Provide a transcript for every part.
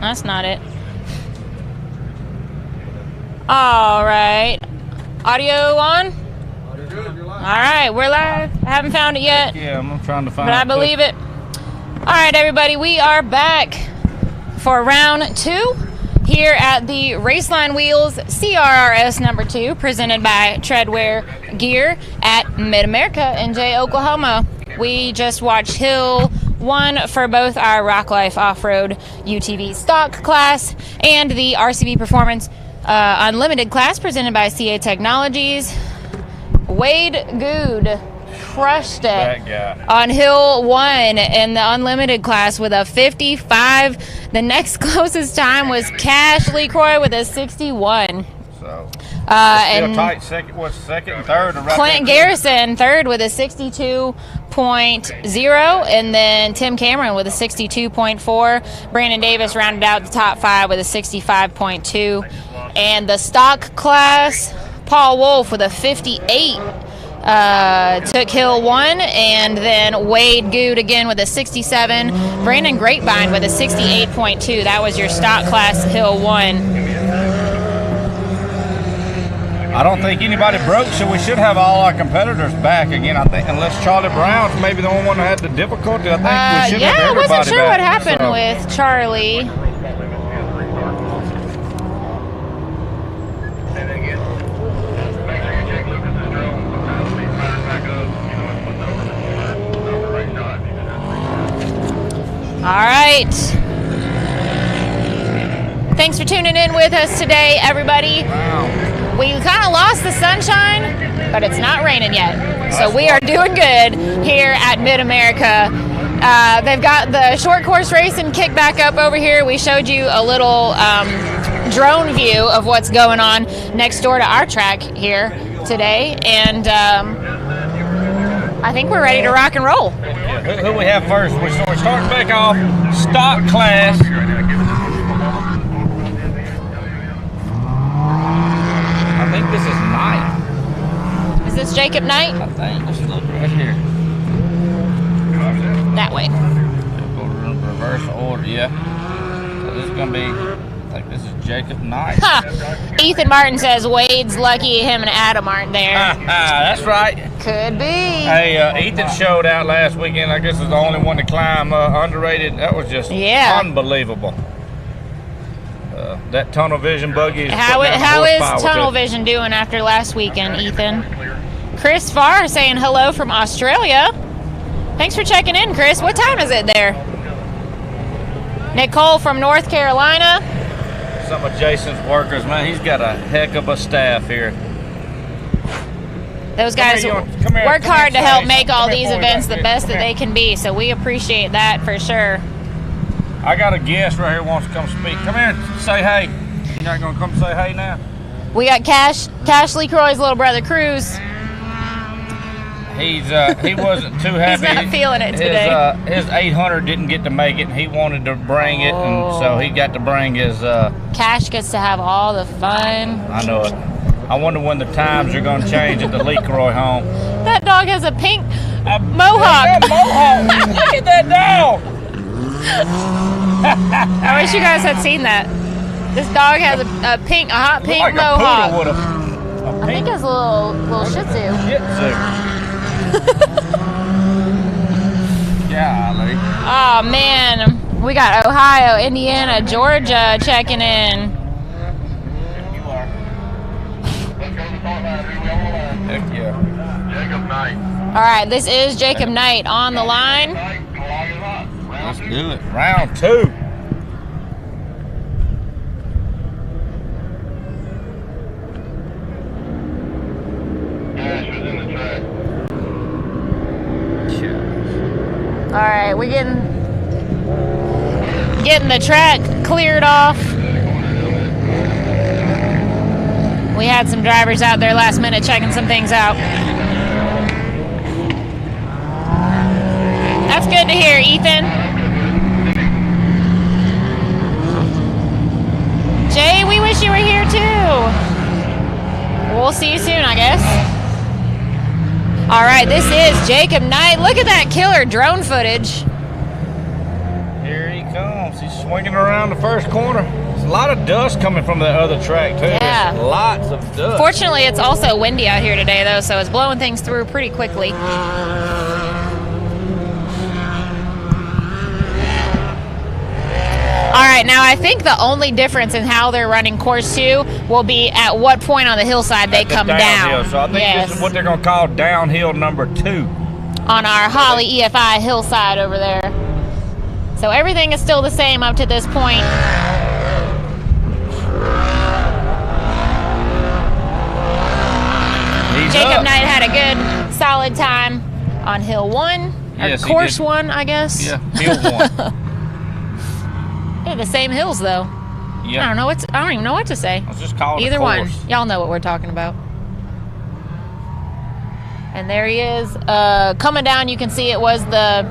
that's not it. All right. Audio on? You're good, you're live. All right, we're live. I haven't found it yet. Yeah, I'm trying to find it. But I believe it. All right, everybody, we are back for round 2 here at the Raceline Wheels CRRS number 2, presented by Treadwear Gear at Mid-America in Jay, Oklahoma. We just watched Hill 1 for both our Rock Life Off-Road UTV stock class and the RCV Performance Unlimited class presented by CA Technologies. Wade Good crushed it on Hill 1 in the Unlimited class with a 55. The next closest time was Cash LeCroy with a 61. So, and tight. Second and third? Right, Clint Garrison third with a 62.0, and then Tim Cameron with a 62.4. Brandon Davis rounded out the top 5 with a 65.2. And the stock class, Paul Wolfe with a 58 took Hill 1, and then Wade Good again with a 67. Brandon Grapevine with a 68.2. That was your stock class Hill 1. I don't think anybody broke, so we should have all our competitors back again. I think, unless Charlie Brown's maybe the only one that had the difficulty. I think we should have everybody I wasn't sure back, what happened with Charlie. All right. Thanks for tuning in with us today, everybody. Wow. We kind of lost the sunshine, but it's not raining yet. So we are doing good here at Mid-America. They've got the short course racing kicked back up over here. We showed you a little drone view of what's going on next door to our track here today. And I think we're ready to rock and roll. Yeah, who we have first? We're starting back off stock class. I think this is Knight. Is this Jacob Knight? I think. Let's look right here. That way. Go to reverse order, yeah. So this is going to be, I think this is Jacob Knight. Ethan Martin says Wade's lucky him and Adam aren't there. That's right. Could be. Hey, Ethan showed out last weekend. I guess is the only one to climb underrated. That was just unbelievable. That tunnel vision buggy is how is tunnel vision doing after last weekend, Ethan? Chris Farr saying hello from Australia. Thanks for checking in, Chris. What time is it there? Nicole from North Carolina. Some of Jason's workers, man, he's got a heck of a staff here. Those guys work hard to help make all these events the best that they can be, so we appreciate that for sure. I got a guest right here who wants to come speak. Come here and say hey. You're not going to come say hey now? We got Cash LeCroy's little brother, Cruz. He wasn't too happy. He's not feeling it today. His 800 didn't get to make it, and he wanted to bring it, and so he got to bring his... Cash gets to have all the fun. I know it. I wonder when the times are going to change at the LeCroy home. That dog has a pink mohawk. Look at that dog. I wish you guys had seen that. This dog has a hot pink mohawk. I think it's a little Shih Tzu. Golly. Oh man, we got Ohio, Indiana, Georgia checking in. Heck yeah. Jacob Knight. All right, this is Jacob Knight on the line. Let's do it. Round 2. All right, we're getting the track cleared off. We had some drivers out there last minute checking some things out. That's good to hear, Ethan. Jay, we wish you were here too. We'll see you soon, I guess. All right, this is Jacob Knight. Look at that killer drone footage. Here he comes. times. He's swinging around the first corner. There's a lot of dust coming from the other track too. Yeah. There's lots of dust. Fortunately, it's also windy out here today, though, so it's blowing things through pretty quickly. All right, now I think the only difference in how they're running course 2 will be at what point on the hillside they come down. So I think this is what they're going to call downhill number 2. On our Holly EFI hillside over there. So everything is still the same up to this point. Jacob Knight had a good, solid time on hill 1. Or course 1, I guess. Yeah, hill 1. They're the same hills, though. Yeah. I don't even know what to say. Let's just call it either a course. one. Y'all know what we're talking about. And there he is. Coming down, you can see it was the...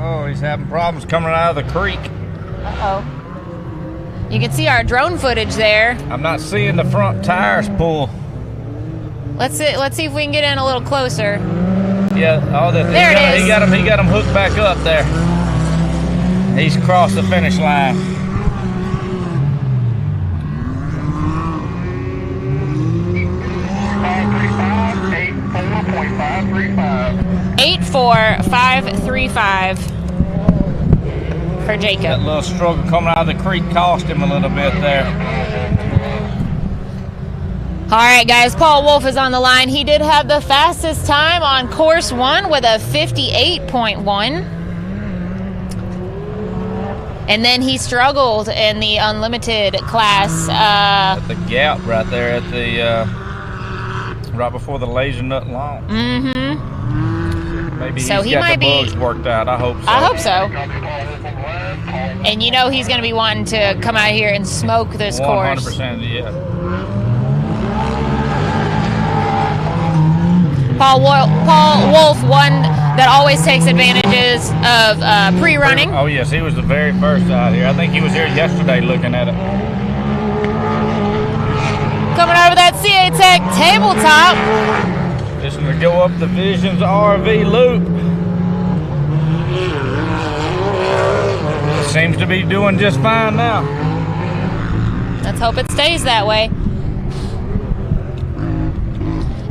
Oh, he's having problems coming out of the creek. Uh-oh. You can see our drone footage there. I'm not seeing the front tires pull. Let's see if we can get in a little closer. Yeah, there it is. He got him hooked back up there. He's crossed the finish line. $84535 for Jacob. That little struggle coming out of the creek cost him a little bit there. All right, guys, Paul Wolfe is on the line. He did have the fastest time on course 1 with a 58.1. And then he struggled in the unlimited class. At the gap right there at the right before the laser nut launch. Mm-hmm. Maybe so he's he got might the bugs worked out. I hope so. I hope so. And you know he's going to be wanting to come out here and smoke this 100%, course. 100%, yeah. Paul Wolfe, one that always takes advantages of pre-running. Oh, yes, he was the very first out here. I think he was here yesterday looking at it. Coming over that CA Tech tabletop. Just going to go up the Visions RV loop. Seems to be doing just fine now. Let's hope it stays that way.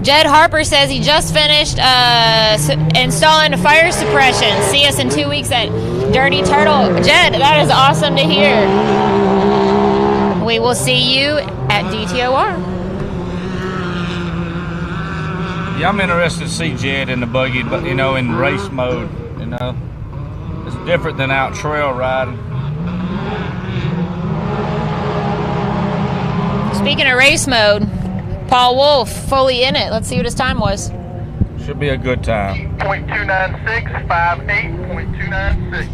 Jed Harper says he just finished installing fire suppression. See us in 2 weeks at Dirty Turtle. Jed, that is awesome to hear. We will see you at DTOR. Yeah, I'm interested to see Jed in the buggy, but you know, in race mode. You know, it's different than out trail riding. Speaking of race mode, Paul Wolfe fully in it. Let's see what his time was. Should be a good time. 58.296, 58.296.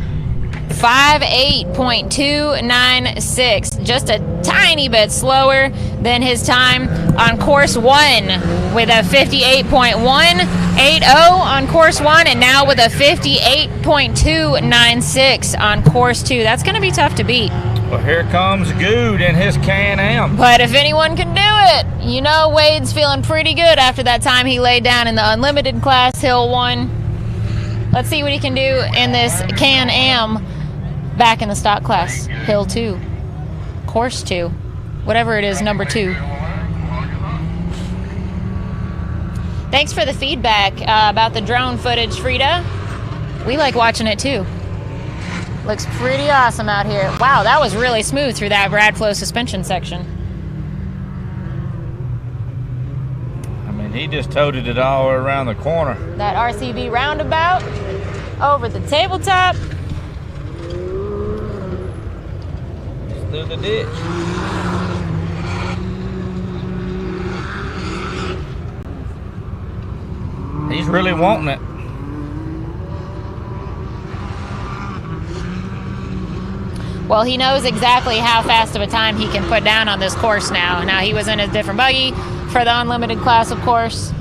58.296, just a tiny bit slower than his time on course 1 with a 58.180 on course 1, and now with a 58.296 on course 2. That's going to be tough to beat. Well, here comes Good in his Can-Am. But if anyone can do it, you know Wade's feeling pretty good after that time he laid down in the unlimited class, Hill 1. Let's see what he can do in this Can-Am back in the stock class, Hill 2, course 2, whatever it is, number 2. Thanks for the feedback about the drone footage, Frida. We like watching it too. Looks pretty awesome out here. Wow, that was really smooth through that Bradflow suspension section. I mean, he just toted it all around the corner. That RCV roundabout over the tabletop. Through the ditch. He's really wanting it. Well, he knows exactly how fast of a time he can put down on this course now. Now, he was in a different buggy for the unlimited class, of course.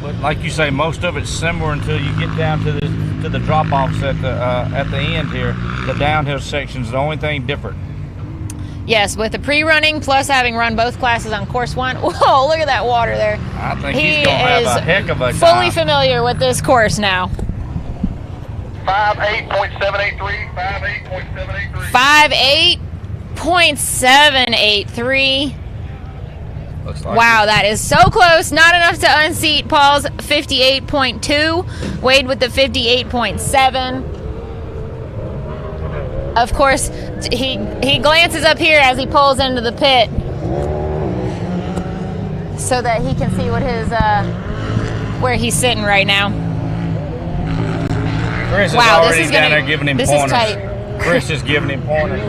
But like you say, most of it's similar until you get down to the drop-offs at the end here. The downhill section's the only thing different. Yes, with the pre-running plus having run both classes on course 1. Whoa, look at that water there. I think he's going to have a heck of a time. Fully familiar with this course now. 58.783. 58.783. 58.783. Looks like Wow, that is so close. Not enough to unseat Paul's 58.2. Wade with the 58.7. Of course, he glances up here as he pulls into the pit so that he can see what his where he's sitting right now. Chris is Wow, this already is down gonna, there giving him this pointers. is tight. Chris is giving him pointers.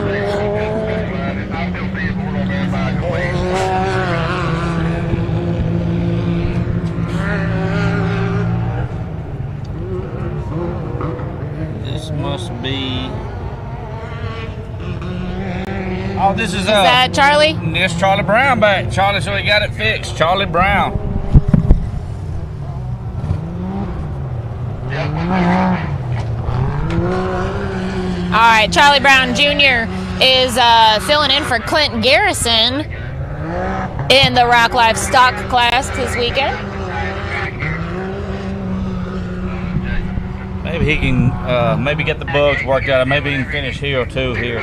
This must be. Oh, this is that Charlie? This Charlie Brown back. Charlie, so he got it fixed. Charlie Brown. All right, Charlie Brown Jr. is filling in for Clint Garrison in the Rock Life stock class this weekend. Maybe he can maybe get the bugs worked out. Maybe he can finish here or two here.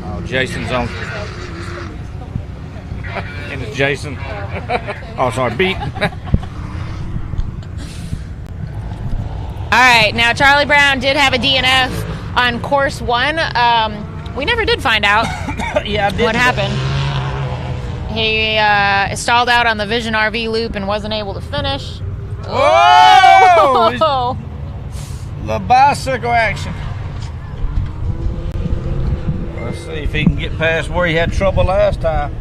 Oh, Jason's on. And it's Jason. Oh, sorry, beat. All right, now Charlie Brown did have a DNF on course 1. We never did find out Yeah, I did. what happened. He stalled out on the Vision RV loop and wasn't able to finish. Whoa! The bicycle action. Let's see if he can get past where he had trouble last time.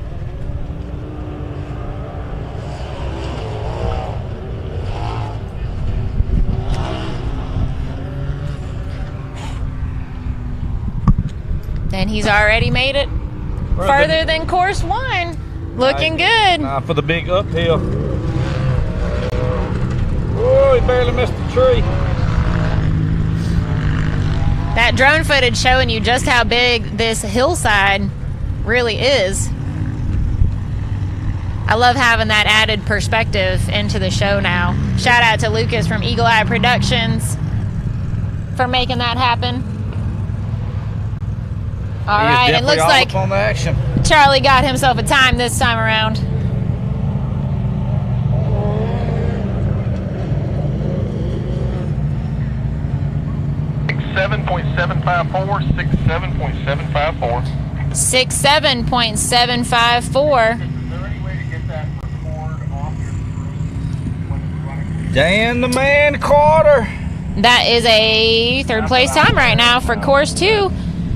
And he's already made it further than course 1. Looking good. Now for the big uphill. Oh, he barely missed the tree. That drone footage showing you just how big this hillside really is. I love having that added perspective into the show now. Shout out to Lucas from Eagle Eye Productions for making that happen. All right, it looks like on the action. Charlie got himself a time this time around. .754. 67.754. 67.754. Dan the Man Carter. That is a 3rd place time right now for course 2.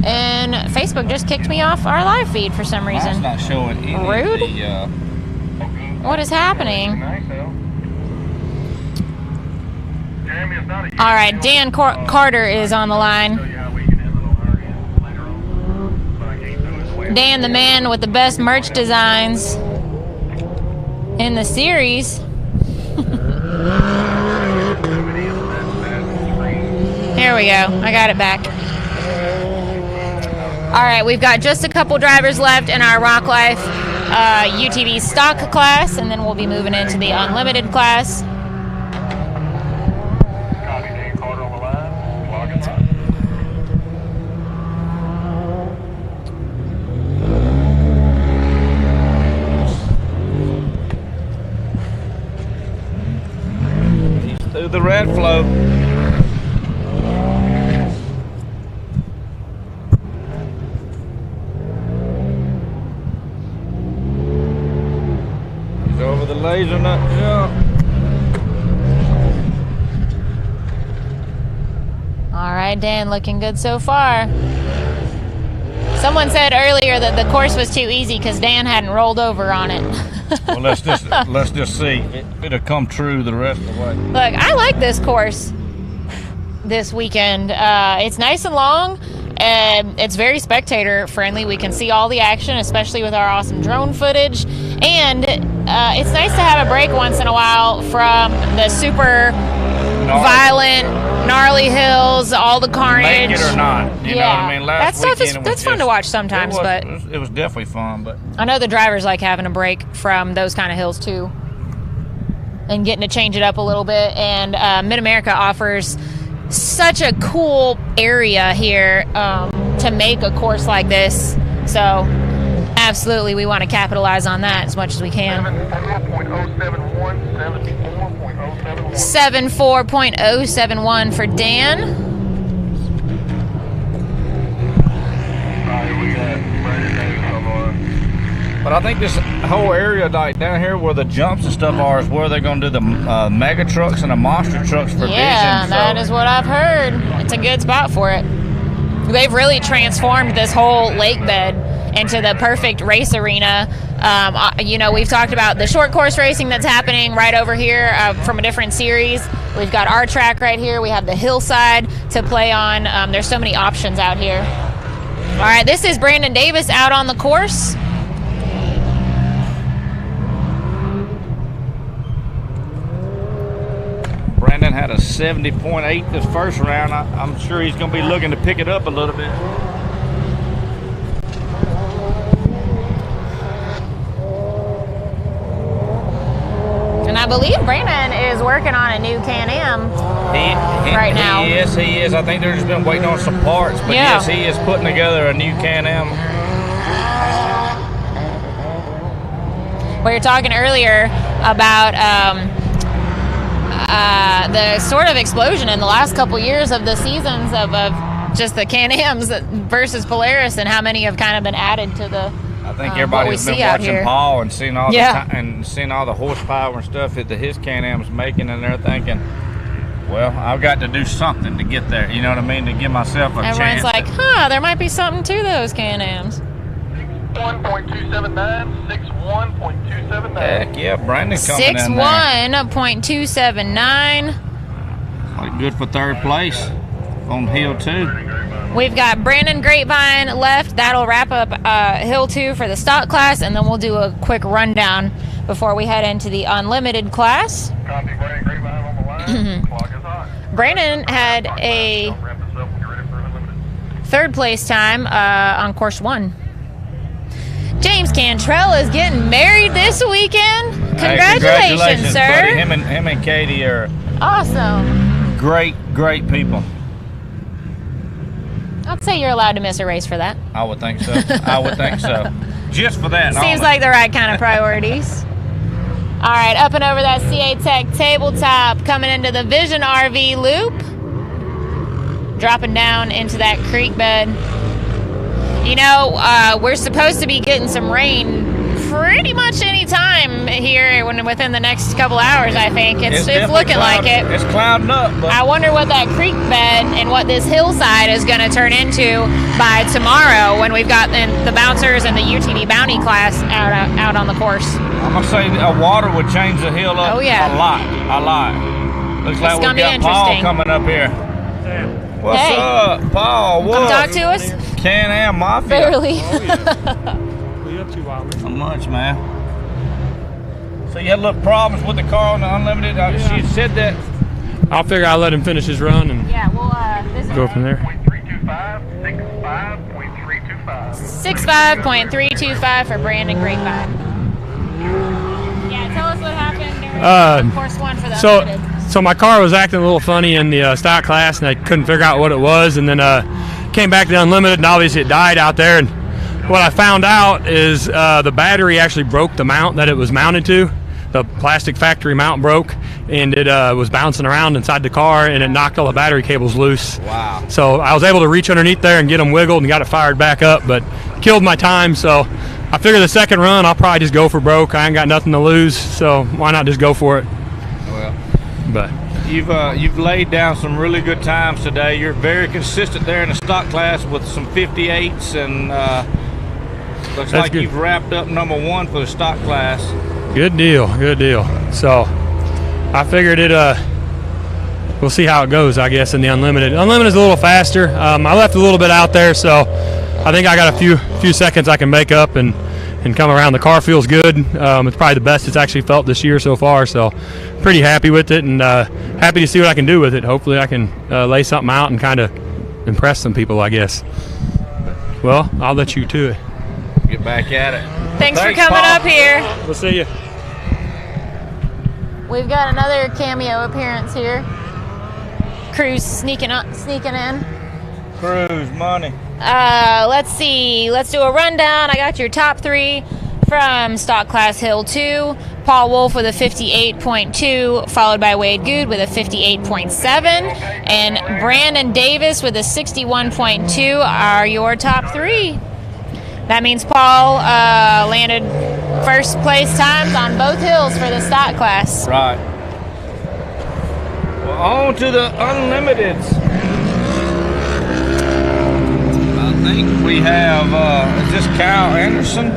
And Facebook just kicked me off our live feed for some reason. That's not showing any Rude? of the, What is happening? All right, Dan Carter is on the line. Dan, the man with the best merch designs in the series. Here we go. I got it back. All right, we've got just a couple drivers left in our Rock Life UTV stock class, and then we'll be moving into the unlimited class. he's through the red flow. Over the laser nut jump. All right, Dan, looking good so far. Someone said earlier that the course was too easy because Dan hadn't rolled over on it. Well, let's just see. It'll come true the rest of the way. Look, I like this course this weekend. It's nice and long. It's very spectator friendly. We can see all the action, especially with our awesome drone footage. And it's nice to have a break once in a while from the super violent, gnarly hills, all the carnage. Make it or not, you know what I mean? That stuff is fun to watch sometimes, but it was definitely fun. But I know the drivers like having a break from those kind of hills too. and getting to change it up a little bit. And Mid-America offers such a cool area here to make a course like this. So absolutely, we want to capitalize on that as much as we can. 74.071 for Dan. But I think this whole area like down here where the jumps and stuff are is where they're going to do the mega trucks and the monster trucks for Yeah, vision. that is what I've heard. It's a good spot for it. They've really transformed this whole lake bed into the perfect race arena. You know, we've talked about the short course racing that's happening right over here from a different series. We've got our track right here. We have the hillside to play on. There's so many options out here. All right, this is Brandon Davis out on the course. Brandon had a 70.8 this first round. I'm sure he's going to be looking to pick it up a little bit. And I believe Brandon is working on a new Can-Am right now. He is. I think they've just been waiting on some parts. But yeah. Yes, he is putting together a new Can-Am. We were talking earlier about the sort of explosion in the last couple years of the seasons of just the Can-Ams versus Polaris, and how many have kind of been added to the I think everybody's been watching Paul and seeing all the horsepower and stuff that his Can-Am's making, and they're thinking, well, I've got to do something to get there. You know what I mean? To give myself a chance. Everyone's like, there might be something to those Can-Ams. 61.279, 61.279. Heck yeah, Brandon coming in there. 61.279. Good for third place on Hill 2. We've got Brandon Grapevine left. That'll wrap up Hill 2 for the stock class, and then we'll do a quick rundown before we head into the unlimited class. Copy, Brandon Grapevine on the line. Clock is hot. Brandon had a third place time on course 1. James Cantrell is getting married this weekend. Congratulations, sir. Buddy. Him and Katie are awesome. Great people. I'd say you're allowed to miss a race for that. I would think so. I would think so. Just for that. Seems like the right kind of priorities. All right, up and over that CA Tech tabletop, coming into the Vision RV loop. Dropping down into that creek bed. You know, we're supposed to be getting some rain pretty much any time here within the next couple hours, I think. It's looking like it. It's clouding up. But I wonder what that creek bed and what this hillside is going to turn into by tomorrow when we've got the bouncers and the UTV bounty class out on the course. I'm going to say water would change the hill up a lot. Looks like we've got Paul coming up here. What's up, Paul? Come talk to us. Can-Am Mafia. Barely. What are you up to, Wilder? Not much, man. So you had little problems with the car on the Unlimited? She said that. I'll figure I'll let him finish his run and go from there. 65.325 for Brandon Grapevine. Yeah, tell us what happened during course 1 for the Unlimited. So my car was acting a little funny in the stock class, and I couldn't figure out what it was, and then came back to the Unlimited, and obviously it died out there. And what I found out is the battery actually broke the mount that it was mounted to. The plastic factory mount broke, and it was bouncing around inside the car, and it knocked all the battery cables loose. Wow. So I was able to reach underneath there and get them wiggled and got it fired back up, but killed my time. So I figure the second run I'll probably just go for broke. I ain't got nothing to lose, so why not just go for it? Well, but you've laid down some really good times today. You're very consistent there in the stock class with some 58s, and looks That's like good. You've wrapped up number 1 for the stock class. Good deal. So I figured we'll see how it goes, I guess, in the Unlimited. Unlimited's a little faster. I left a little bit out there, so I think I got a few seconds I can make up and come around. The car feels good. It's probably the best it's actually felt this year so far, so pretty happy with it, and happy to see what I can do with it. Hopefully I can lay something out and kind of impress some people, I guess. Well, I'll let you to it. Get back at it. Thanks for coming Paul. up here. We'll see you. We've got another cameo appearance here. Cruz sneaking in. Cruise money. Let's see. Let's do a rundown. I got your top 3 from Stock Class Hill 2. Paul Wolfe with a 58.2, followed by Wade Good with a 58.7, and Brandon Davis with a 61.2 are your top 3. That means Paul landed first place times on both hills for the stock class. Right. Well, on to the Unlimiteds. I think we have, is this Kyle Anderson?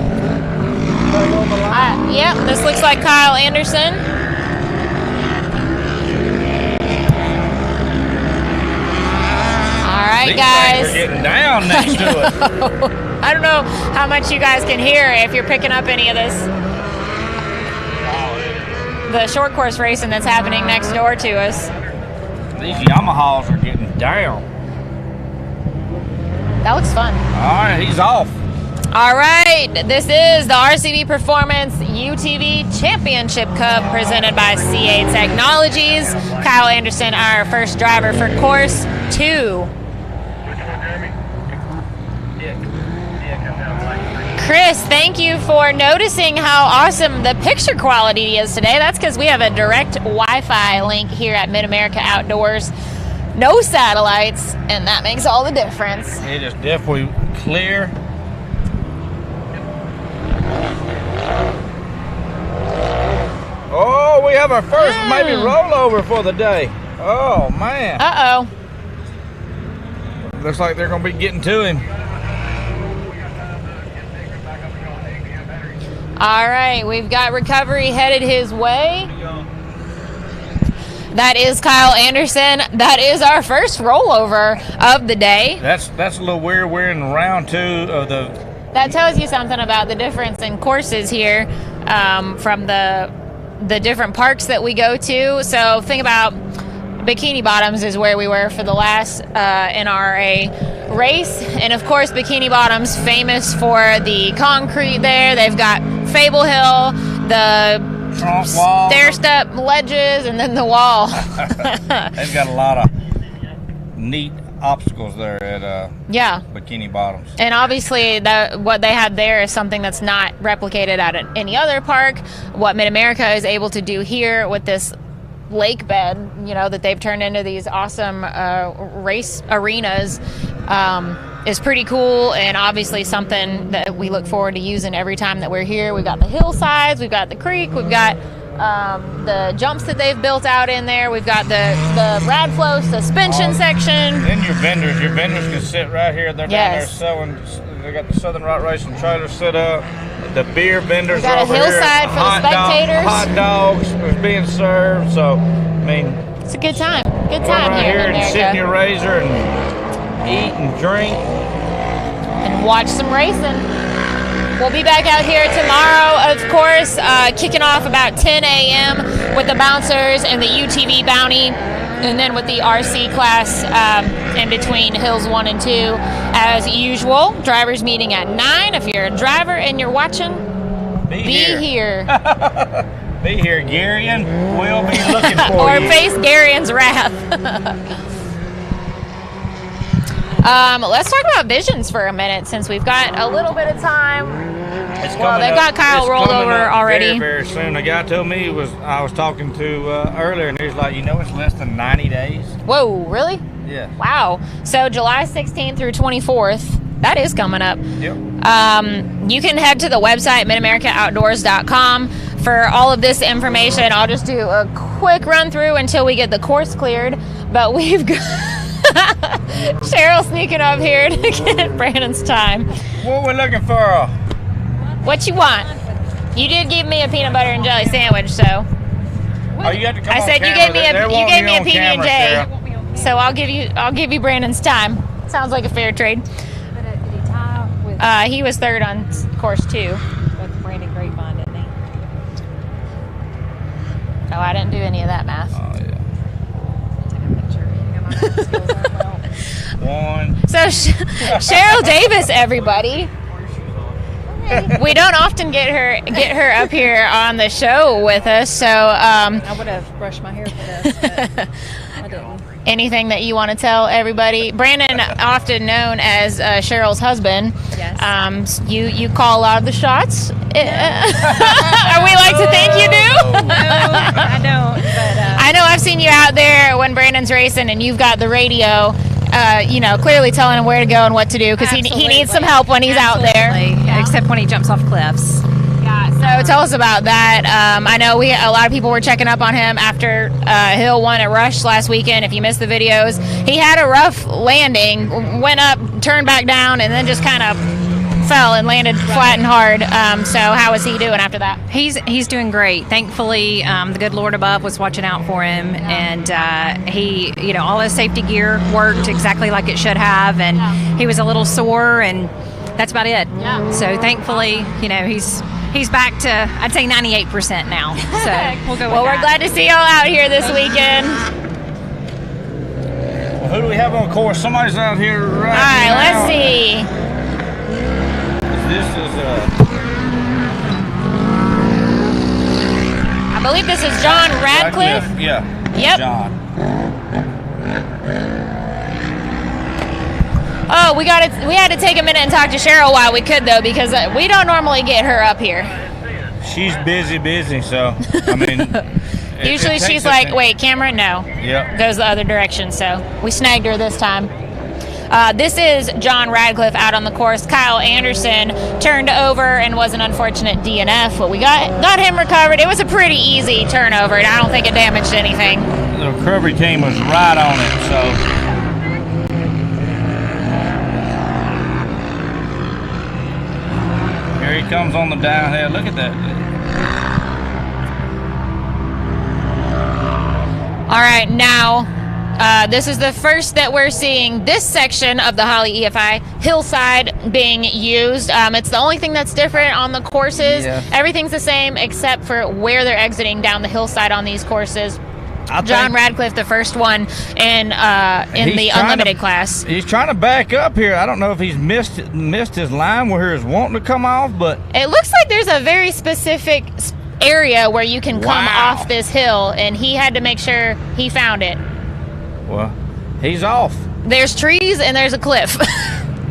Yep, this looks like Kyle Anderson. All right, These guys. We're getting down next to it. I don't know how much you guys can hear if you're picking up any of this. The short course racing that's happening next door to us. These Yamahas are getting down. That looks fun. All right, he's off. All right, this is the RCV Performance UTV Championship Cup presented by CA Technologies. Kyle Anderson, our first driver for course 2. Chris, thank you for noticing how awesome the picture quality is today. That's because we have a direct Wi-Fi link here at Mid-America Outdoors. No satellites, and that makes all the difference. It is definitely clear. Oh, we have our first maybe rollover for the day. Oh, man. Uh-oh. Looks like they're going to be getting to him. All right, we've got recovery headed his way. That is Kyle Anderson. That is our first rollover of the day. That's a little weird. We're in round 2 of the... That tells you something about the difference in courses here from the different parks that we go to. So think about Bikini Bottoms is where we were for the last NRA race. And of course, Bikini Bottoms famous for the concrete there. They've got Fable Hill, the stair-step ledges, and then the wall. They've got a lot of neat obstacles there at Bikini Bottoms. And obviously what they had there is something that's not replicated at any other park. What Mid-America is able to do here with this lake bed, that they've turned into these awesome race arenas is pretty cool, and obviously something that we look forward to using every time that we're here. We've got the hillsides, we've got the creek, we've got the jumps that they've built out in there. We've got the Radflow suspension section. Then your vendors can sit right here. They're down there selling. They got the Southern Rock Racing trailer set up. The beer vendors got over a hillside here. for the spectators. Hot dogs is being served. So, I mean, it's a good time. Good time right here in and sit in your America. razor and eat and drink and watch some racing. We'll be back out here tomorrow, of course, kicking off about 10 a.m. with the bouncers and the UTV bounty, and then with the RC class in between hills 1 and 2. As usual, drivers meeting at 9. If you're a driver and you're watching, be here. Be here, Garyon. We'll be looking for or you. Or face Garyon's wrath. Let's talk about visions for a minute, since we've got a little bit of time. Well, they've got Kyle rolled over already. Very, very soon. The guy told me I was talking to earlier, and he was like, it's less than 90 days. Whoa, really? Yeah. Wow. So July 16th through 24th, that is coming up. Yep. You can head to the website, midamericaoutdoors.com, for all of this information. I'll just do a quick run through until we get the course cleared. But we've got Cheryl sneaking up here to get Brandon's time. What we're looking for? What you want? You did give me a peanut butter and jelly sandwich, so. Oh, you have to come I said on you camera. gave me a camera, PB&J, so I'll give you Brandon's time. Sounds like a fair trade. But did he tie with? He was third on course 2. With Brandon Grapevine, didn't he? Oh, I didn't do any of that math. Oh, yeah. Take a picture. You got my skills as well. One. So Cheryl Davis, everybody. We don't often get her up here on the show with us. So I would have brushed my hair for this, but I didn't. Anything that you want to tell everybody? Brandon, often known as Cheryl's husband. Yes. You call a lot of the shots. We like to think you do. No, I don't. But I know I've seen you out there when Brandon's racing, and you've got the radio. Clearly telling him where to go and what to do because he needs some help when he's out there. Yeah. Except when he jumps off cliffs. Yeah. So tell us about that. I know a lot of people were checking up on him after Hill won at Rush last weekend. If you missed the videos, he had a rough landing, went up, turned back down, and then just kind of fell and landed flat and hard. So how is he doing after that? He's doing great. Thankfully, the good Lord above was watching out for him, and he, all his safety gear worked exactly like it should have, and he was a little sore, and that's about it. Yeah. So thankfully, he's back to, I'd say, 98% now. So we'll go with Well, we're that. glad to see y'all out here this weekend. Well, who do we have on course? Somebody's out here right All right, now. let's see. This is I believe this is John Radcliffe. Yeah. Yep. John. Oh, we had to take a minute and talk to Cheryl while we could, though, because we don't normally get her up here. She's busy, so, I mean... Usually she's like, wait, camera? No. Yep. Goes the other direction, so we snagged her this time. This is John Radcliffe out on the course. Kyle Anderson turned over and was an unfortunate DNF, but we got him recovered. It was a pretty easy turnover, and I don't think it damaged anything. The recovery team was right on it, so... Here he comes on the downhill. Look at that. All right, now this is the first that we're seeing this section of the Holly EFI hillside being used. It's the only thing that's different on the courses. Yeah. Everything's the same except for where they're exiting down the hillside on these courses. John Radcliffe, the first one in the unlimited class. He's trying to back up here. I don't know if he's missed his line where he was wanting to come off, but It looks like there's a very specific area where you can come off this hill, and he had to make sure he found it. well, he's off. There's trees and there's a cliff.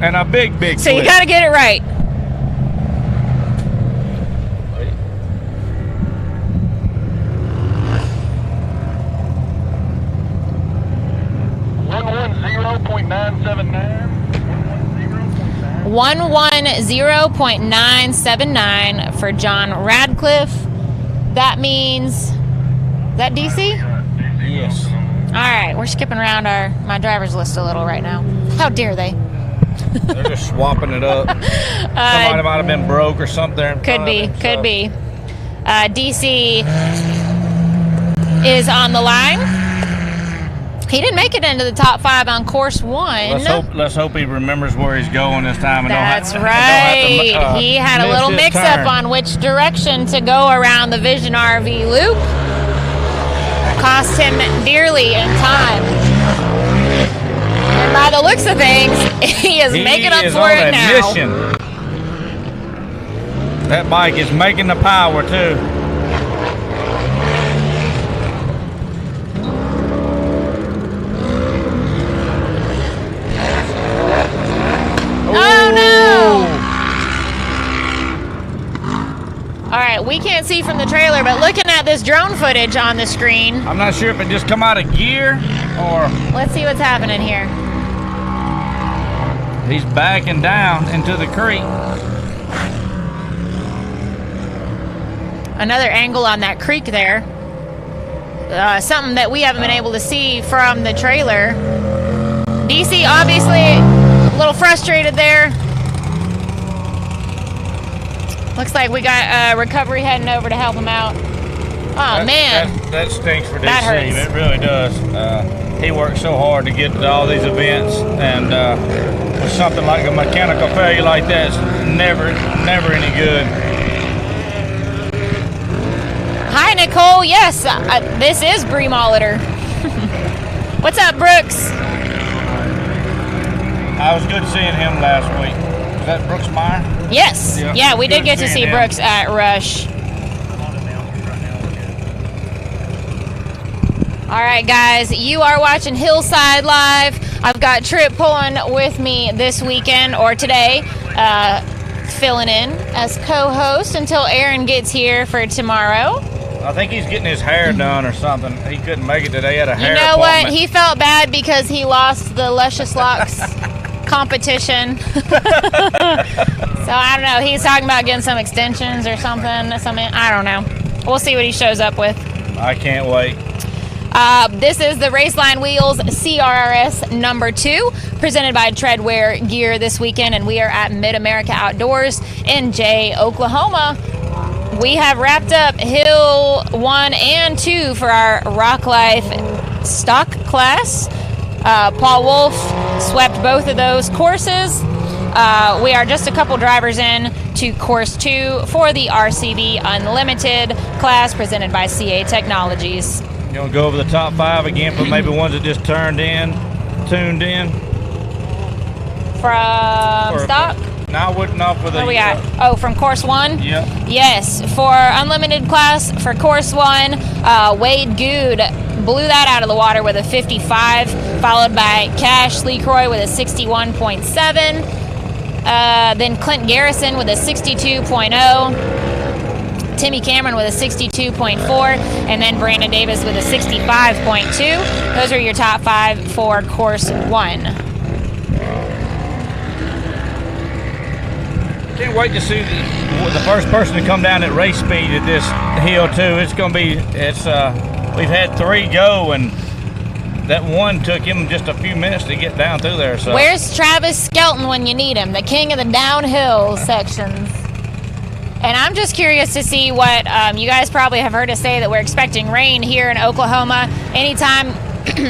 And a big So you got to get it right. $110.979. 110.979 for John Radcliffe. That means, is that DC? Yes. All right, we're skipping around my driver's list a little right now. How dare they? They're just swapping it up. Somebody might have been broke or something. Could be. DC is on the line. He didn't make it into the top 5 on course 1. Let's hope he remembers where he's going this time. And That's don't right. have to, He had a miss little his mix-up turn. on which direction to go around the Vision RV loop. Cost him dearly in time. And by the looks of things, he is making up for it now. Mission. That bike is making the power too. Oh no! All right, we can't see from the trailer, but looking at this drone footage on the screen, I'm not sure if it just come out of gear or let's see what's happening here. he's backing down into the creek. Another angle on that creek there. Something that we haven't been able to see from the trailer. DC obviously a little frustrated there. Looks like we got recovery heading over to help him out. Oh, man. That stinks for DC. That hurts. It really does. He worked so hard to get to all these events, and with something like a mechanical failure like that, it's never any good. Hi, Nicole. Yes, this is Bree Molitor. What's up, Brooks? I was good seeing him last week. Is that Brooks Meyer? Yes. Yeah, we did get to see Brooks at Rush. All right, guys, you are watching Hillside Live. I've got Tripp pulling with me this weekend, or today, filling in as co-host until Aaron gets here for tomorrow. I think he's getting his hair done or something. He couldn't make it today. He had a hair You know appointment. what? He felt bad because he lost the Luscious Locks competition. So I don't know. He's talking about getting some extensions or something. I don't know. We'll see what he shows up with. I can't wait. This is the Raceline Wheels CRRS number 2, presented by Treadwear Gear this weekend, and we are at Mid-America Outdoors in Jay, Oklahoma. We have wrapped up Hill 1 and 2 for our Rock Life stock class. Paul Wolfe swept both of those courses. We are just a couple drivers in to course 2 for the RCV Unlimited class presented by CA Technologies. You want to go over the top 5 again for maybe ones that just tuned in? From stock? No, I wouldn't know for the... What we got? From course 1? Yeah. Yes, for Unlimited class, for course 1, Wade Good blew that out of the water with a 55, followed by Cash Lecroy with a 61.7, then Clint Garrison with a 62.0, Timmy Cameron with a 62.4, and then Brandon Davis with a 65.2. Those are your top 5 for course 1. Can't wait to see the first person to come down at race speed at this hill too. It's going to be, we've had 3 go, and that one took him just a few minutes to get down through there. So where's Travis Skelton when you need him? The king of the downhill sections. And I'm just curious to see what you guys probably have heard us say, that we're expecting rain here in Oklahoma anytime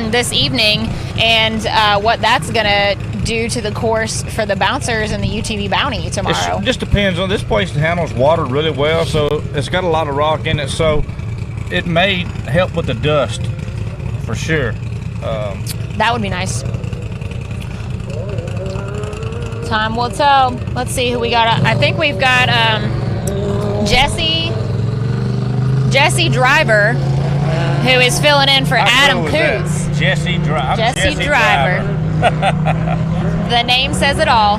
this evening, and what that's going to do to the course for the bouncers and the UTV Bounty tomorrow. It just depends on this place. Handles water really well, so it's got a lot of rock in it, so it may help with the dust for sure. That would be nice. Time will tell. Let's see who we got. I think we've got Jesse Driver, who is filling in for Adam Coots. Jesse Driver. The name says it all.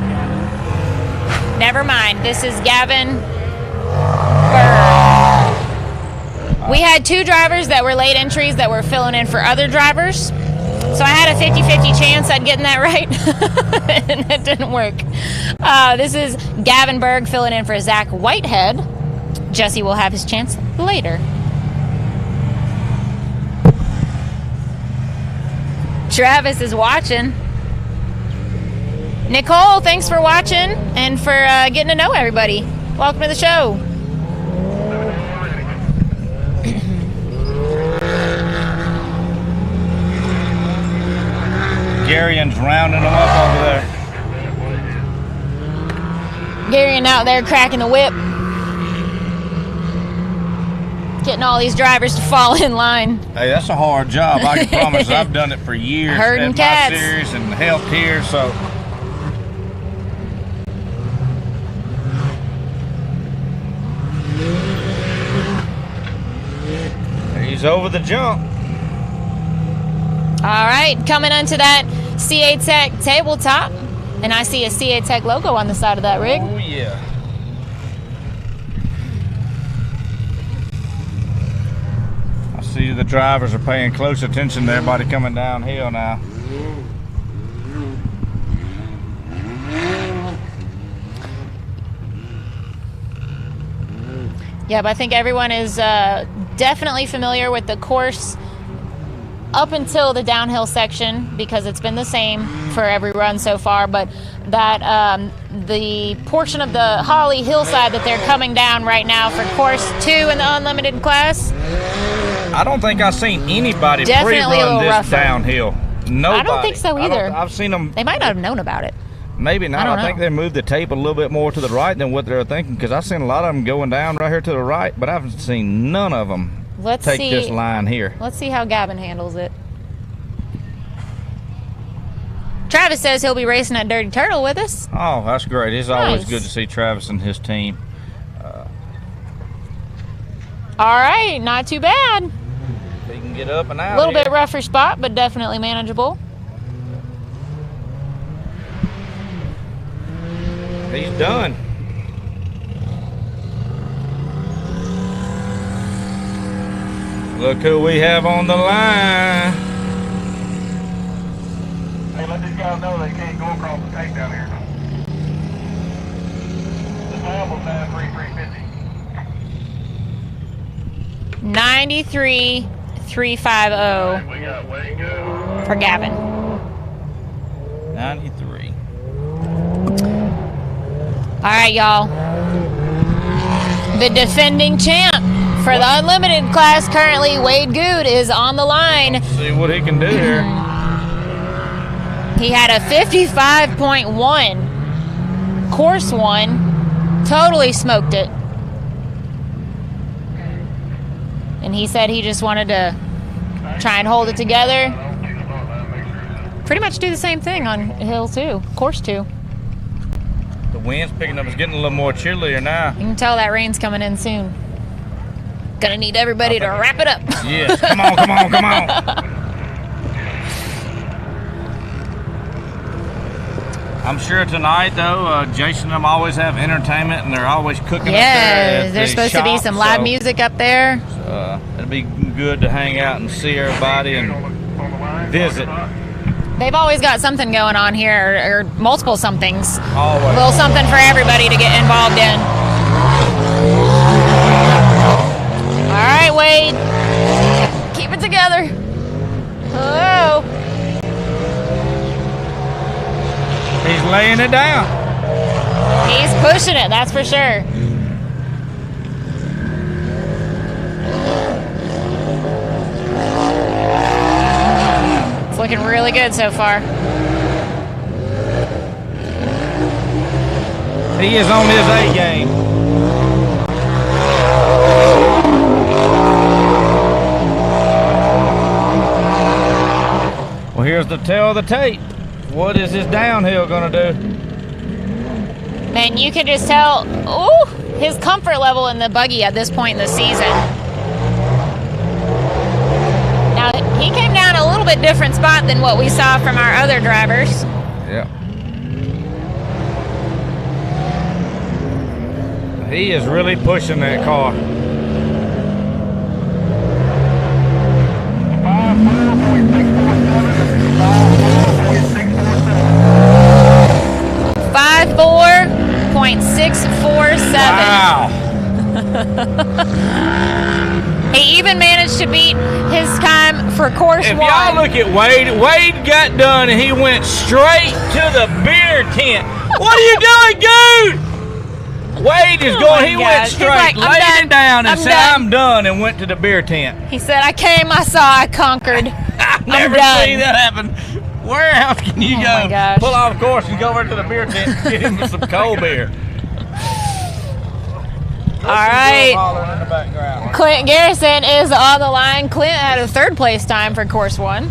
Never mind. This is Gavin Berg. We had 2 drivers that were late entries that were filling in for other drivers. So I had a 50-50 chance at getting that right, and it didn't work. This is Gavin Berg filling in for Zach Whitehead. Jesse will have his chance later. Travis is watching. Nicole, thanks for watching and for getting to know everybody. Welcome to the show. Garion's rounding them up over there. Garion out there cracking the whip. Getting all these drivers to fall in line. Hey, that's a hard job. I can promise. I've done it for years. Herding at cats. my series and helped here, so. He's over the jump. All right, coming onto that CA Tech tabletop, and I see a CA Tech logo on the side of that rig. Oh, yeah. I see the drivers are paying close attention to everybody coming downhill now. Yeah, but I think everyone is definitely familiar with the course up until the downhill section, because it's been the same for every run so far, but that the portion of the Holly hillside that they're coming down right now for course 2 in the unlimited class, I don't think I've seen anybody definitely pre-run this rougher. Downhill. Nobody. I don't think so either. I've seen them. They might not have known about it. Maybe not. I think know. they moved the tape a little bit more to the right than what they're thinking, because I've seen a lot of them going down right here to the right, but I haven't seen none of them take this line here. Let's see how Gavin handles it. Travis says he'll be racing at Dirty Turtle with us. Oh, that's great. It's always Nice. good to see Travis and his team. All right, not too bad. He can get up and out. A little here. bit rougher spot, but definitely manageable. He's done. Look who we have on the line. Hey, let these guys know they can't go across the tank down here. The time was 93350. 93,350 We got way to go. for Gavin. 93. All right, y'all. The defending champ for the unlimited class currently, Wade Good, is on the line. See what he can do here. He had a 55.1 course one. Totally smoked it. And he said he just wanted to try and hold it together. Pretty much do the same thing on hill 2, course 2. The wind's picking up. It's getting a little more chillier now. You can tell that rain's coming in soon. Gonna need everybody to wrap it up. Yes. Come on, come on, come on. I'm sure tonight, though, Jason and them always have entertainment, and they're always cooking up there. Yeah, at there's the supposed to be shop, some live so, music up there. It'll be good to hang out and see everybody and visit. They've always got something going on here, or multiple somethings. Always. A little something for everybody to get involved in. All right, Wade. Keep it together. Hello. He's laying it down. He's pushing it, that's for sure. It's looking really good so far. He is on his A game. Well, here's the tale of the tape. What is his downhill gonna do? Man, you can just tell, ooh, his comfort level in the buggy at this point in the season. Now, he came down a little bit different spot than what we saw from our other drivers. Yeah. He is really pushing that car. 54.647. Wow. He even managed to beat his time for course If 1. y'all look at Wade, Wade got done and he went straight to the beer tent. What are you doing, dude? Wade is going, he went gosh. He's straight, like, "I'm laid done. it down and I'm said, done." I'm done, and went to the beer tent. He said, I came, I saw, I conquered. I've never done. seen that happen. Where else can you Oh go? my gosh. Pull off course and go over to the beer tent and get him some cold beer. All right. Hollering in the background. Clint Garrison is on the line. Clint had a 3rd place time for course 1.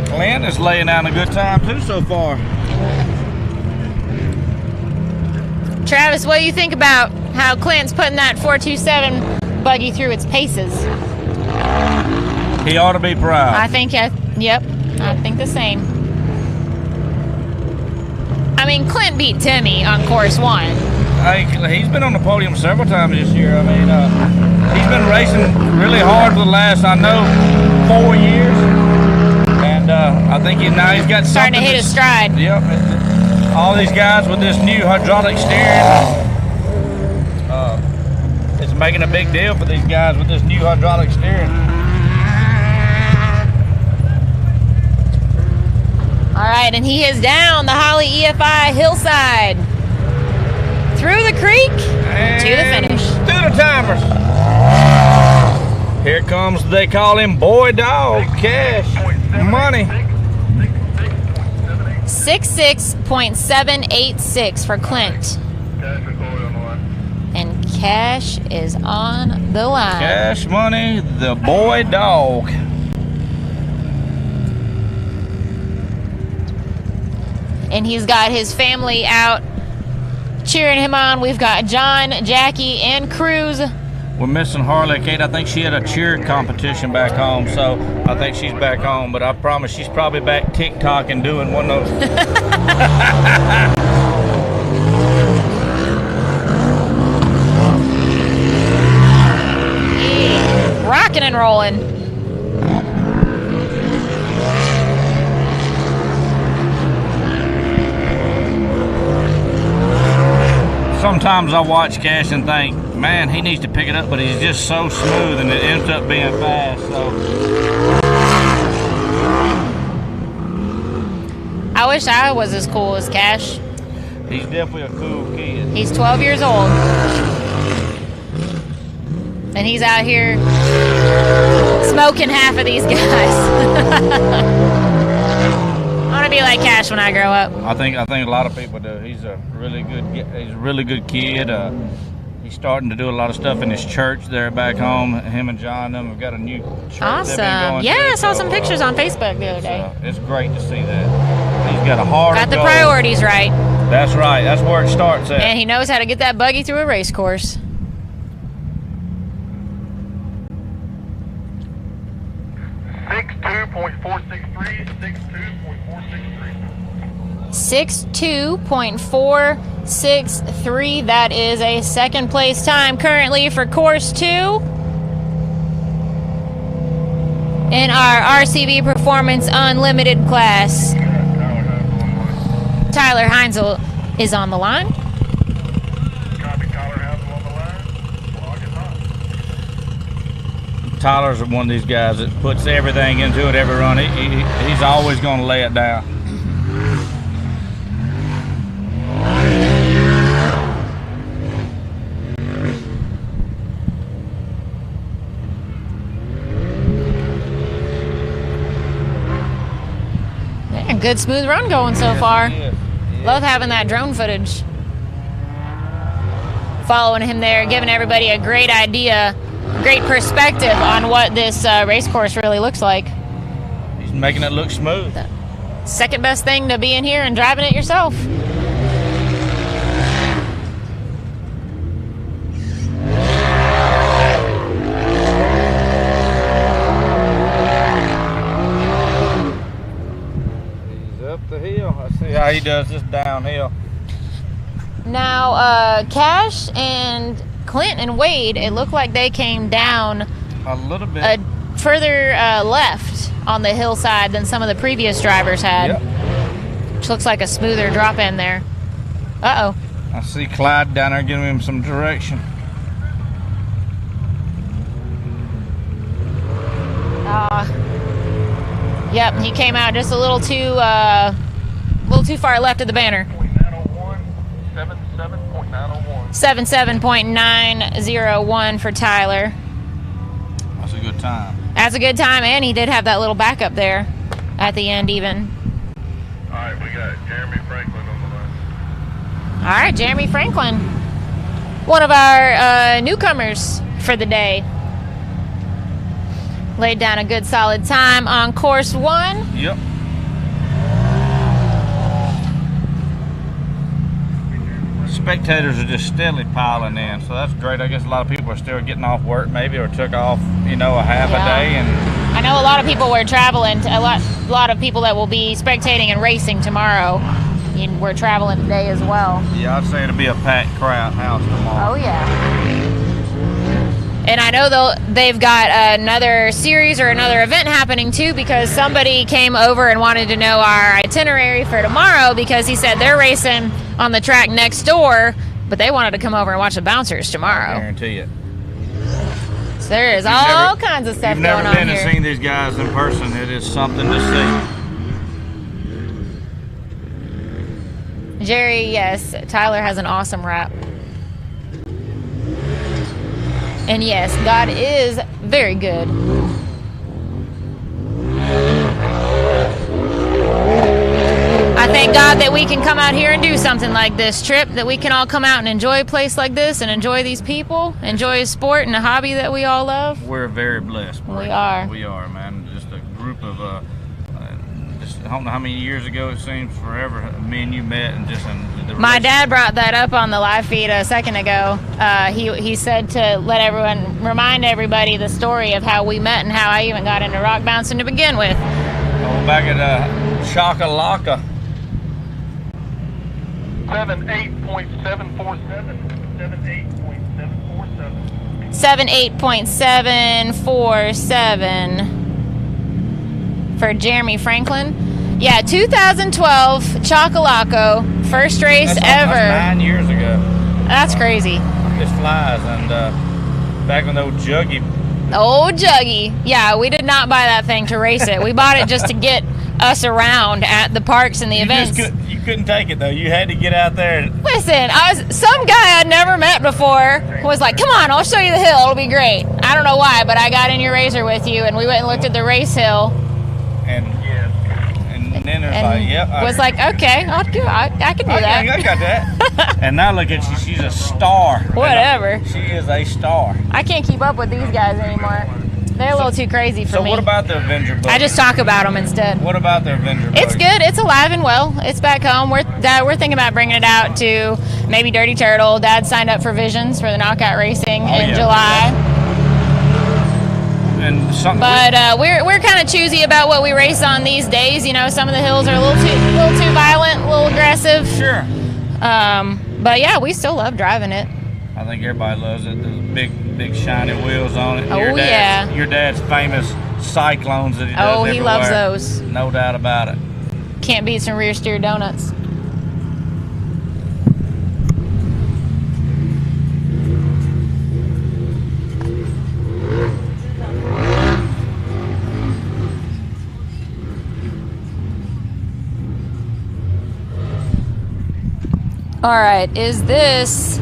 Clint is laying down a good time too so far. Travis, what do you think about how Clint's putting that 427 buggy through its paces? He ought to be proud. I think, yep, I think the same. I mean, Clint beat Timmy on course 1. Hey, he's been on the podium several times this year. I mean, he's been racing really hard for the last, I know, 4 years. And I think he's got Starting to hit his stride. Yep. All these guys with this new hydraulic steering, it's making a big deal for these guys with this new hydraulic steering. All right, and he is down the Holly EFI hillside. Through the creek And to the finish. Through the timers. Here comes, they call him Boy Dog, Cash, Money. 66.786 for Clint. Cash and Chloe on the line. And Cash is on the line. Cash Money, the boy dog. And he's got his family out cheering him on. We've got John, Jackie, and Cruz. We're missing Harley Kate. I think she had a cheer competition back home, so I think she's back home. But I promise she's probably back TikTok and doing one of those. Rocking and rolling. Sometimes I watch Cash and think, man, he needs to pick it up, but he's just so smooth and it ends up being fast. So I wish I was as cool as Cash. he's definitely a cool kid. He's 12 years old. And he's out here smoking half of these guys. I want to be like Cash when I grow up. I think a lot of people do. He's a really good kid. He's starting to do a lot of stuff in his church there back home. Him and John them have got a new church. Awesome. Yeah, I saw some pictures on Facebook the other day. It's great to see that. He's got a heart. Got the priorities right. That's right. That's where it starts at. And he knows how to get that buggy through a race course. 62.463. That is a second place time currently for course 2 in our RCV Performance Unlimited class. Tyler Heinzel is on the line. Tyler's one of these guys that puts everything into it every run. He's always going to lay it down. Yeah, good smooth run going so far. Love having that drone footage. Following him there, giving everybody a great idea, great perspective on what this race course really looks like. He's making it look smooth. The second best thing to be in here and driving it yourself. He's up the hill. I see how he does this downhill. Now, Cash and Clint and Wade, it looked like they came down a little bit further left on the hillside than some of the previous drivers had. Yep. Which looks like a smoother drop in there. Uh-oh. I see Clyde down there giving him some direction. Yep, he came out just a little too far left of the banner. 77.901 for Tyler. That's a good time. That's a good time, and he did have that little backup there at the end even. All right, we got Jeremy Franklin on the line. All right, Jeremy Franklin, one of our newcomers for the day. Laid down a good solid time on course 1. Yep. Spectators are just steadily piling in, so that's great. I guess a lot of people are still getting off work maybe, or took off, a half a day. And I know a lot of people were traveling, a lot of people that will be spectating and racing tomorrow. We're traveling today as well. Yeah, I'd say it'll be a packed crowd house tomorrow. Oh yeah. And I know they've got another series or another event happening too, because somebody came over and wanted to know our itinerary for tomorrow, because he said they're racing on the track next door, but they wanted to come over and watch the bouncers tomorrow. I guarantee it. So there is all kinds of stuff going on here. You've never been and seen these guys in person. It is something to see. Jerry, yes, Tyler has an awesome rap. And yes, God is very good. I thank God that we can come out here and do something like this, Trip, that we can all come out and enjoy a place like this and enjoy these people, enjoy a sport and a hobby that we all love. We're very blessed. We are. We are, man. Just a group of, I don't know how many years ago, it seems forever, me and you met. And just my dad brought that up on the live feed a second ago. He said to remind everybody the story of how we met and how I even got into rock bouncing to begin with. Oh, back at Chakalaka. 78.747. 78.747 for Jeremy Franklin. Yeah, 2012 Chacalaco, first race ever. That's 9 years ago. That's crazy. This flies, and back when the old Juggy. Old Juggy. Yeah, we did not buy that thing to race it. We bought it just to get us around at the parks and the events. You couldn't take it though. You had to get out there. Listen, some guy I'd never met before was like, "Come on, I'll show you the hill. It'll be great." I don't know why, but I got in your RZR with you, and we went and looked at the race hill. And then there's like, yep. Was like, okay, I can do that. I got that. And now look at you. She's a star. Whatever. She is a star. I can't keep up with these guys anymore. They're a little too crazy for me. So what about the Avenger buggy? I just talk about them instead. What about the Avenger buggy? It's good. It's alive and well. It's back home. We're thinking about bringing it out to maybe Dirty Turtle. Dad signed up for Visions for the knockout racing in July. But we're kind of choosy about what we race on these days. You know, some of the hills are a little too violent, a little aggressive. Sure. But yeah, we still love driving it. I think everybody loves it. The big shiny wheels on it. Oh, Your dad's famous cyclones that he does everywhere. He loves those. No doubt about it. Can't beat some rear steer donuts. All right, is this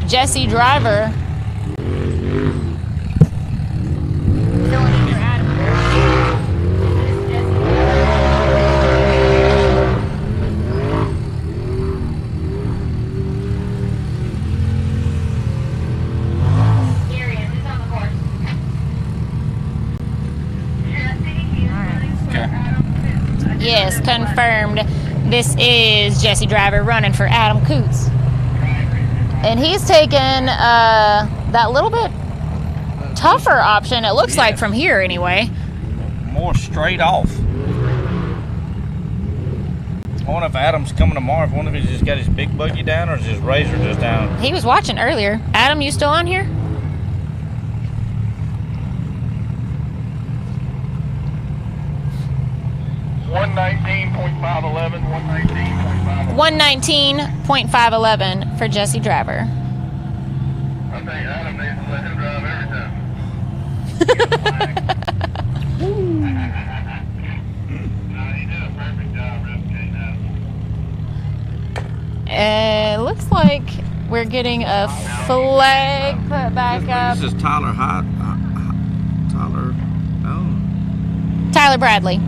Jesse Driver? Yes, confirmed. This is Jesse Driver running for Adam Coots. And he's taken that little bit tougher option, it looks like, from here anyway. More straight off. I wonder if Adam's coming tomorrow. I wonder if he's just got his big buggy down or is his RZR just down. He was watching earlier. Adam, you still on here? $119.511 for Jesse Driver. I think Adam needs to let him drive every time. No, he did a perfect job replicating that. It looks like we're getting a flag put back up. This is Tyler Tyler Bradley.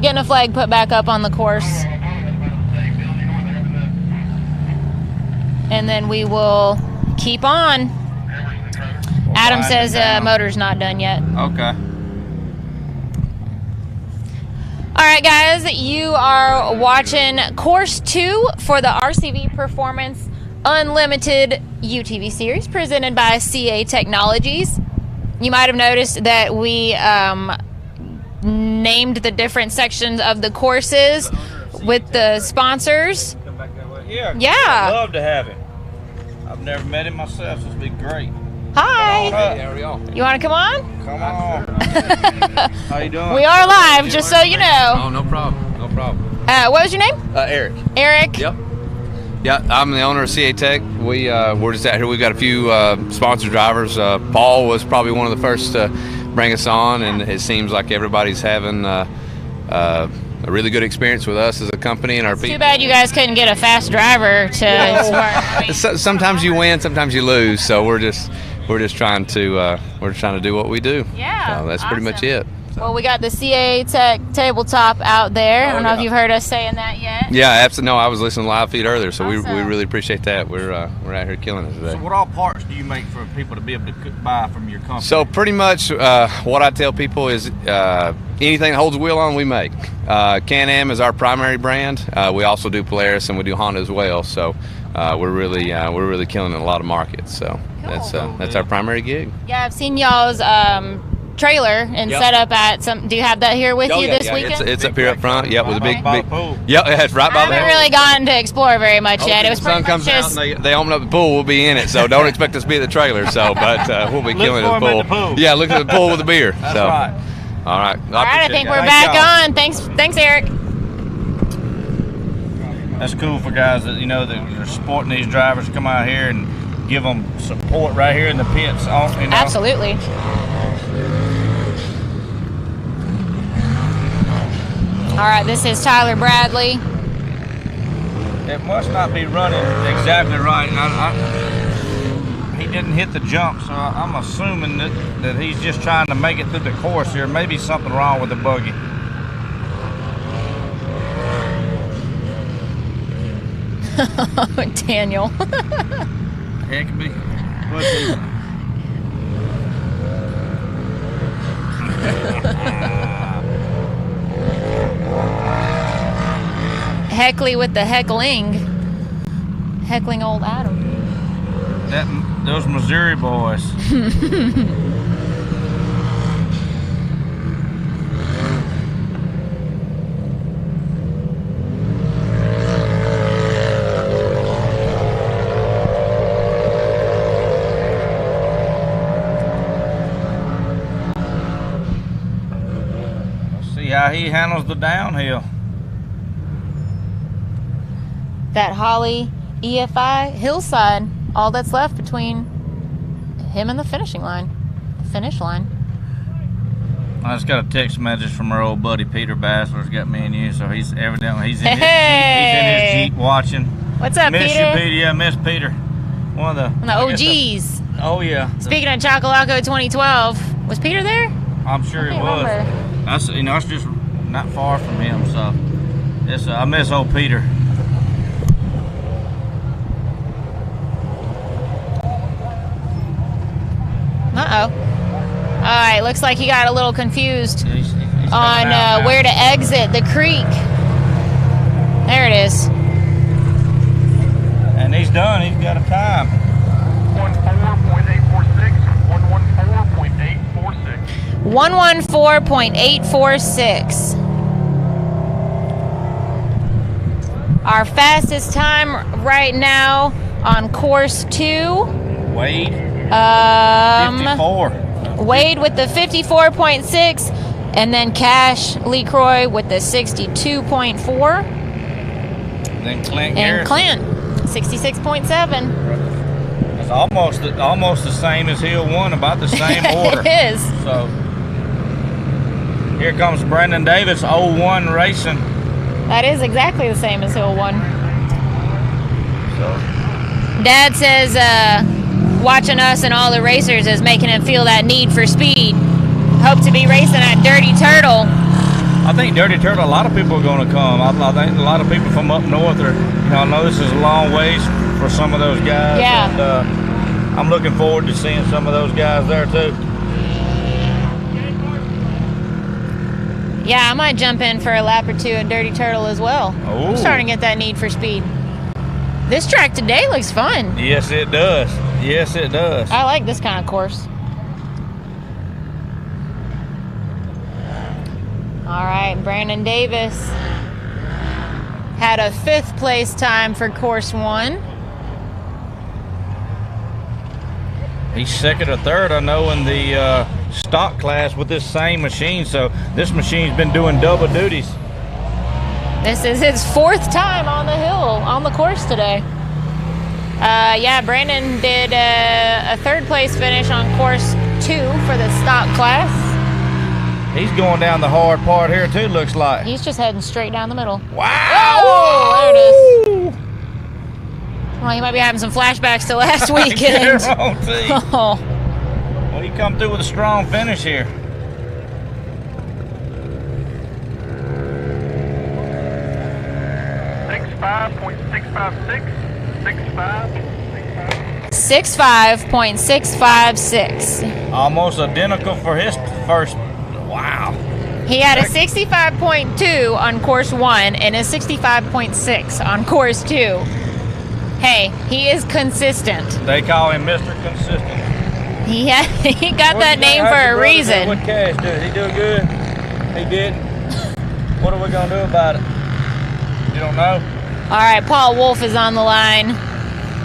Getting a flag put back up on the course. And then we will keep on. Adam says motor's not done yet. Okay. All right, guys, you are watching Course 2 for the RCV Performance Unlimited UTV Series presented by CA Technologies. You might have noticed that we named the different sections of the courses with the sponsors. Come back that way. Yeah. Yeah. I'd love to have him. I've never met him myself, so it'd be great. Hi. Hey, how are y'all? You want to come on? Come on. How you doing? We are live, just so you know. Oh, no problem. No problem. What was your name? Eric. Eric. Yep. Yeah, I'm the owner of CA Tech. We're just out here. We've got a few sponsored drivers. Paul was probably one of the first to bring us on, and it seems like everybody's having a really good experience with us as a company and our people. Too bad you guys couldn't get a fast driver to. Sometimes you win, sometimes you lose. So we're just trying to do what we do. Yeah. So that's pretty much it. Well, we got the CA Tech tabletop out there. I don't know if you've heard us saying that yet. Yeah, absolutely. No, I was listening to live feed earlier, so Awesome. we really appreciate that. We're out here killing it today. So what all parts do you make for people to be able to buy from your company? So pretty much what I tell people is anything that holds a wheel on, we make. Can-Am is our primary brand. We also do Polaris and we do Honda as well. So we're really killing in a lot of markets. So that's our primary gig. Yeah, I've seen y'all's trailer and set up at some. Do you have that here with you this weekend? It's up here up front. Yep, with a big. pool. Yep, it's right by I the haven't pool. really gotten to explore very much yet. It was The sun pretty much comes out just. and they open up the pool. We'll be in it, so don't expect us to be at the trailer. So, but we'll be killing for at the him pool. at the pool. Yeah, look at the pool with a beer. That's so. right. All right. All right, I think we're back on. Thanks, Eric. That's cool for guys that that are supporting these drivers. Come out here and give them support right here in the pits. Absolutely. All right, this is Tyler Bradley. It must not be running exactly right. He didn't hit the jump, so I'm assuming that he's just trying to make it through the course here. Maybe something wrong with the buggy. Daniel. Heck me. Heckley with the heckling. Heckling old Adam. Those Missouri boys. Let's see how he handles the downhill. That Holly EFI hillside. All that's left between him and the finishing line. The finish line. I just got a text message from our old buddy Peter Bassler's got me and you, so he's evidently he's in his Jeep watching. What's up, Miss Peter? you, Peter. Yeah, miss Peter. One of the OGs. Oh yeah. Speaking of Chocolaco 2012, was Peter there? I'm sure he was. Remember. That's that's just not far from him, so it's I miss old Peter. Uh-oh. All right, looks like he got a little confused He's on where to exit the creek. There it is. And he's done. He's got a time. 114.846. 114.846. Our fastest time right now on course 2. Wade. 54. Wade with the 54.6, and then Cash LeCroy with the 62.4. Then Clint And Garrison. Clint, 66.7. It's almost the same as Hill 1, about the same order. It is. So here comes Brandon Davis, 01 Racing. That is exactly the same as Hill 1. Dad says watching us and all the racers is making him feel that need for speed. Hope to be racing at Dirty Turtle. I think Dirty Turtle, a lot of people are going to come. I think a lot of people from up north are, I know this is a long ways for some of those guys. Yeah. And I'm looking forward to seeing some of those guys there too. Yeah, I might jump in for a lap or two at Dirty Turtle as well. Ooh. I'm starting to get that need for speed. This track today looks fun. Yes, it does. Yes, it does. I like this kind of course. All right, Brandon Davis had a 5th place time for course 1. He's 2nd or 3rd, I know, in the stock class with this same machine. So this machine's been doing double duties. This is his 4th time on the hill, on the course today. Yeah, Brandon did a 3rd place finish on course 2 for the stock class. He's going down the hard part here too, looks like. He's just heading straight down the middle. Wow! Oh, there it is. Well, he might be having some flashbacks to last weekend. Oh. Well, he come through with a strong finish here. 65.656. Almost identical for his first. Wow. He had a 65.2 on course 1 and a 65.6 on course 2. Hey, he is consistent. They call him Mr. Consistent. He got that name for a reason. What Cash do? He doing good? He didn't. What are we gonna do about it? You don't know? All right, Paul Wolfe is on the line.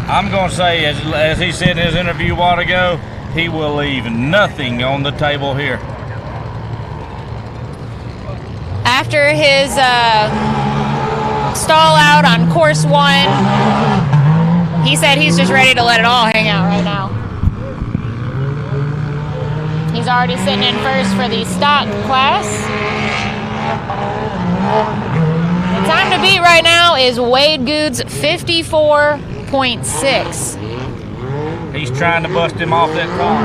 I'm gonna say, as he said in his interview a while ago, he will leave nothing on the table here. After his stall out on course 1, he said he's just ready to let it all hang out right now. He's already sitting in first for the stock class. The time to beat right now is Wade Good's 54.6. He's trying to bust him off that car.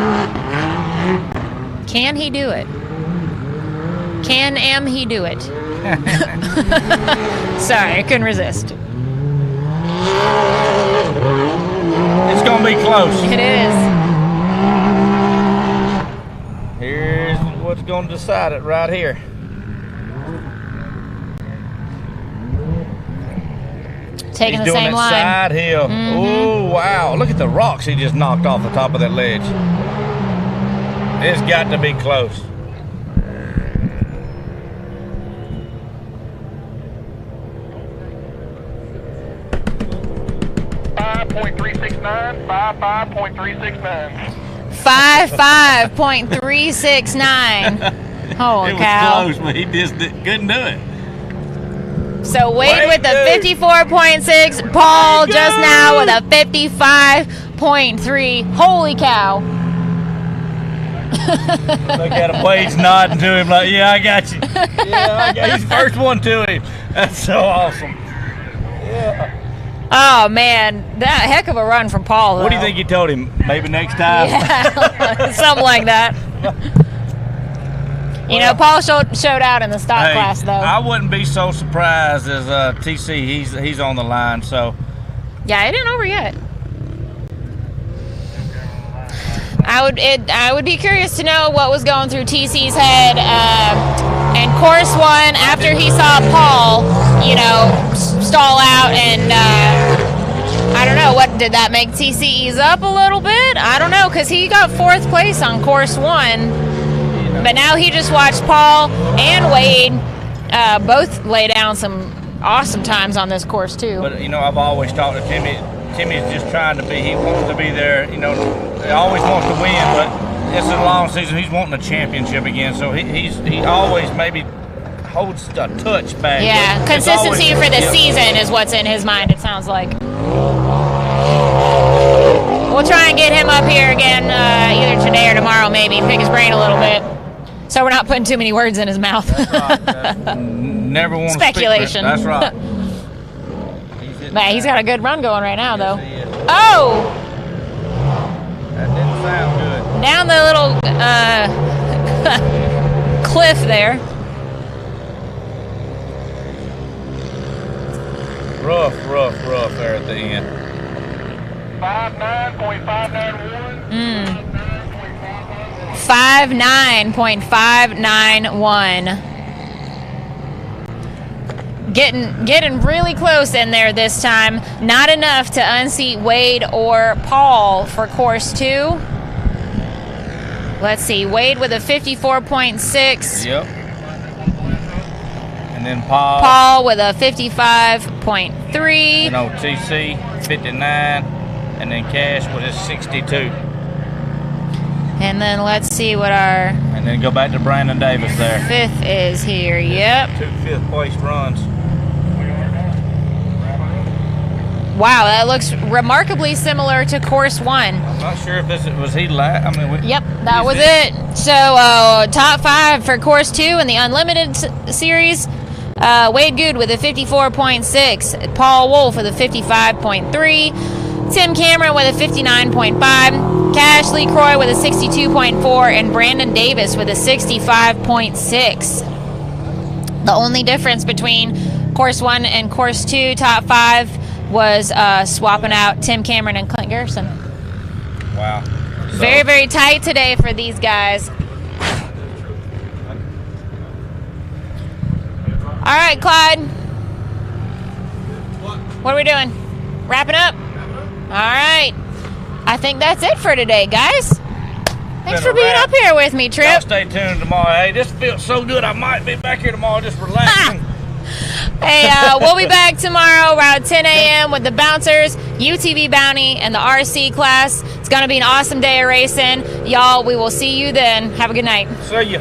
Can he do it? Can he do it? Sorry, I couldn't resist. It's gonna be close. It is. Here's what's gonna decide it right here. Taking He's the doing same that line. side hill. Oh, wow. Look at the rocks he just knocked off the top of that ledge. It's got to be close. $55.369. Holy cow. It was close, but he just couldn't do it. So Wade with a 54.6, Paul just now with a 55.3. Holy cow. Look at him. Wade's nodding to him like, yeah, I got you. Yeah, I got you. He's the first one to him. That's so awesome. Yeah. Oh, man. That heck of a run from Paul, though. What do you think you told him? Maybe next time? Yeah, something like that. You know, Paul showed out in the stock class, though. I wouldn't be so surprised as TC. He's on the line, so. Yeah, it ain't over yet. I would be curious to know what was going through TC's head. And course 1, after he saw Paul, you know, stall out, and I don't know, what did that make TC ease up a little bit? I don't know, because he got 4th place on course 1. But now he just watched Paul and Wade both lay down some awesome times on this course, too. But, you know, I've always talked to Timmy. Timmy's just trying to be, he wants to be there, you know, he always wants to win, but it's a long season. He's wanting a championship again, so he always maybe holds a touch back. Yeah, consistency for the season is what's in his mind, it sounds like. We'll try and get him up here again either today or tomorrow, maybe, pick his brain a little bit. So we're not putting too many words in his mouth. That's right. Never want to speculation. That's right. Man, he's got a good run going right now, though. Yes, Oh! that didn't sound good. Down the little cliff there. Rough there at the end. 59.591. 59.591. Getting really close in there this time. Not enough to unseat Wade or Paul for course 2. Let's see, Wade with a 54.6. Yep. And then Paul with a 55.3. You know, TC 59, and then Cash with his 62. And then let's see what our And then go back to Brandon Davis there. 5th is here. Yep. 2 5th place runs. Wow, that looks remarkably similar to course 1. I'm not sure if this was he last. I mean, Yep, that was it. So top 5 for course 2 in the Unlimited series. Wade Good with a 54.6. Paul Wolfe with a 55.3. Tim Cameron with a 59.5. Cash Lee Croy with a 62.4. And Brandon Davis with a 65.6. The only difference between course 1 and course 2 top 5 was swapping out Tim Cameron and Clint Garrison. Wow. So, very, very tight today for these guys. All right, Clyde. What are we doing? Wrapping up? All right. I think that's it for today, guys. Thanks for being up here with me, Trip. Y'all stay tuned tomorrow. Hey, this feels so good. I might be back here tomorrow just relaxing. Hey, we'll be back tomorrow around 10 a.m. with the Bouncers, UTV Bounty, and the RC class. It's going to be an awesome day of racing. Y'all, we will see you then. Have a good night. See ya.